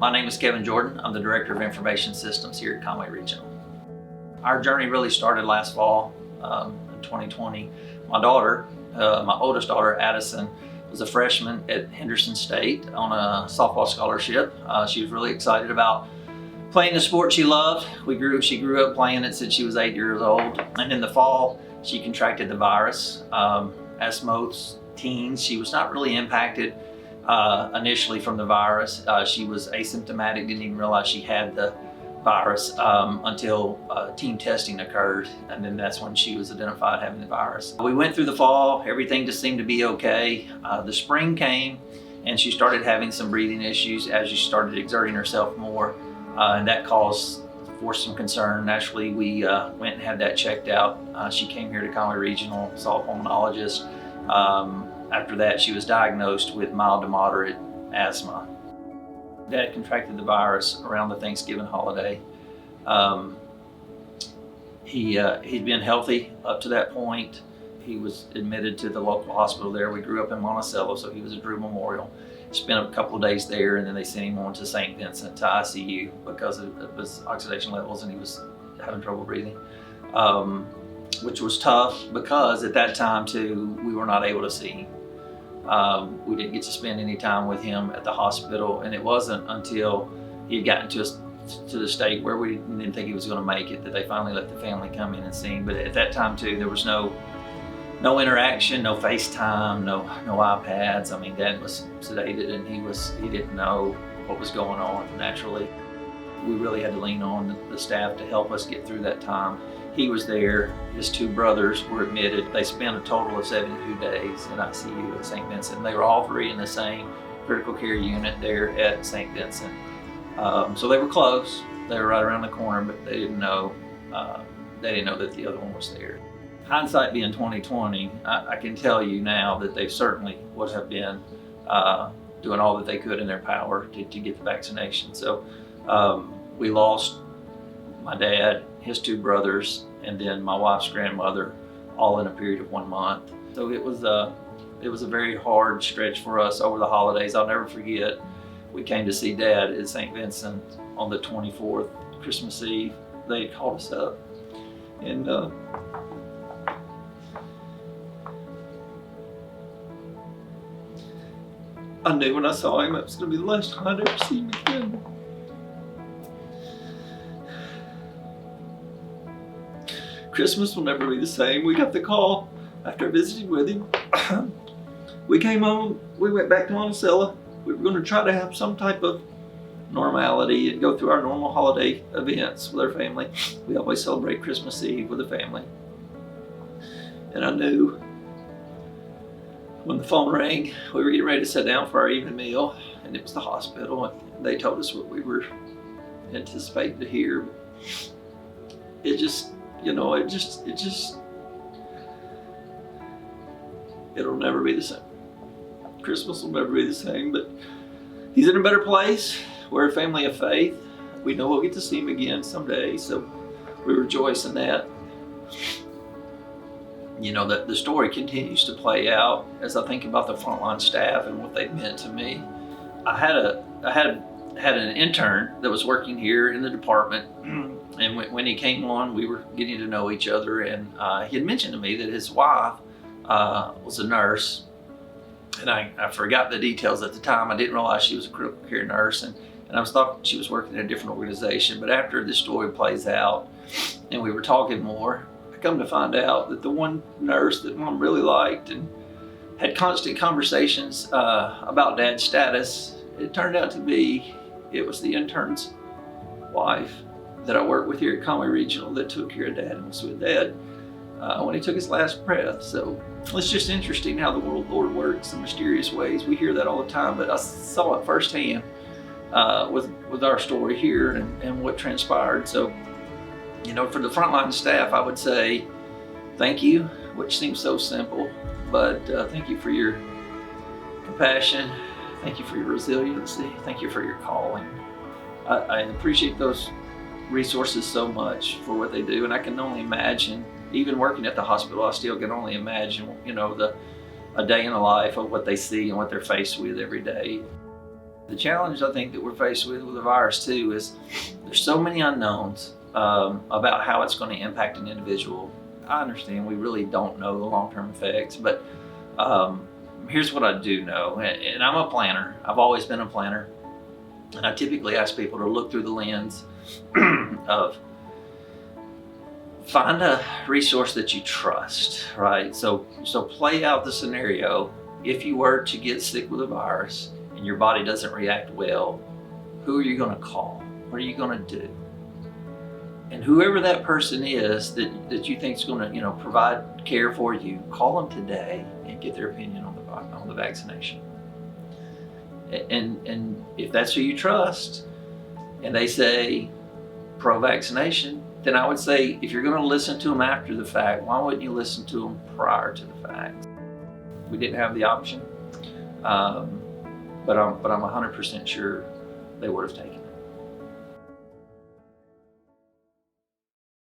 My name is Kevin Jordan. I'm the Director of Information Systems here at Conway Regional. Our journey really started last fall in 2020. My daughter, my oldest daughter, Addison, was a freshman at Henderson State on a softball scholarship. She was really excited about playing the sport she loved. She grew up playing it since she was 8 years old. And in the fall, she contracted the virus. As most teens, she was not really impacted initially from the virus. She was asymptomatic, didn't even realize she had the virus until team testing occurred, and then that's when she was identified having the virus. We went through the fall, everything just seemed to be okay. The spring came and she started having some breathing issues as she started exerting herself more, and that caused for some concern. Naturally, we went and had that checked out. She came here to Conway Regional, saw a pulmonologist. After that, she was diagnosed with mild to moderate asthma. Dad contracted the virus around the Thanksgiving holiday. He'd been healthy up to that point. He was admitted to the local hospital there. We grew up in Monticello, so he was at Drew Memorial. Spent a couple of days there, and then they sent him on to St. Vincent to ICU because of his oxidation levels, and he was having trouble breathing, which was tough because at that time too, we were not able to see him. We didn't get to spend any time with him at the hospital, and it wasn't until he had gotten to the state where we didn't think he was going to make it that they finally let the family come in and see him. But at that time too, there was no interaction, no FaceTime, no iPads. I mean, Dad was sedated and he didn't know what was going on. Naturally, we really had to lean on the staff to help us get through that time. He was there, his two brothers were admitted. They spent a total of 72 days in ICU at St. Vincent. They were all three in the same critical care unit there at St. Vincent. So they were close, they were right around the corner, but they didn't know that the other one was there. Hindsight being 2020, I can tell you now that they certainly would have been doing all that they could in their power to get the vaccination. So we lost my dad, his two brothers, and then my wife's grandmother, all in a period of 1 month. So it was a very hard stretch for us over the holidays. I'll never forget, we came to see Dad at St. Vincent on the 24th, Christmas Eve. They called us up, and I knew when I saw him it was going to be the last time I'd ever see him again. Christmas will never be the same. We got the call after visiting with him. We came home, we went back to Monticello. We were going to try to have some type of normality and go through our normal holiday events with our family. We always celebrate Christmas Eve with the family. And I knew when the phone rang, we were getting ready to sit down for our evening meal, and it was the hospital, and they told us what we were anticipating to hear. It'll never be the same. Christmas will never be the same, but he's in a better place. We're a family of faith. We know we'll get to see him again someday, so we rejoice in that. You know, that the story continues to play out as I think about the frontline staff and what they meant to me. I had an intern that was working here in the department, and when he came on, we were getting to know each other, and he had mentioned to me that his wife was a nurse, and I forgot the details at the time. I didn't realize she was a critical care nurse, and I was thought she was working in a different organization. But after this story plays out and we were talking more, I come to find out that the one nurse that Mom really liked and had constant conversations about Dad's status, it turned out to be, it was the intern's wife that I work with here at Conway Regional that took care of Dad and was with Dad when he took his last breath. So it's just interesting how the Lord works in mysterious ways. We hear that all the time, but I saw it firsthand with our story here and what transpired. So, you know, for the frontline staff, I would say thank you, which seems so simple, but thank you for your compassion. Thank you for your resiliency. Thank you for your calling. I appreciate those resources so much for what they do, and I can only imagine, even working at the hospital, I still can only imagine, you know, a day in the life of what they see and what they're faced with every day. The challenge I think that we're faced with the virus too is there's so many unknowns about how it's going to impact an individual. I understand we really don't know the long-term effects, but here's what I do know, and I'm a planner. I've always been a planner, and I typically ask people to look through the lens of find a resource that you trust, right? So play out the scenario. If you were to get sick with a virus and your body doesn't react well, who are you going to call? What are you going to do? And whoever that person is that you think is going to, provide care for you, call them today and get their opinion on the vaccination. And if that's who you trust, and they say pro-vaccination, then I would say if you're going to listen to them after the fact, why wouldn't you listen to them prior to the fact? We didn't have the option, but I'm 100% sure they would have taken it.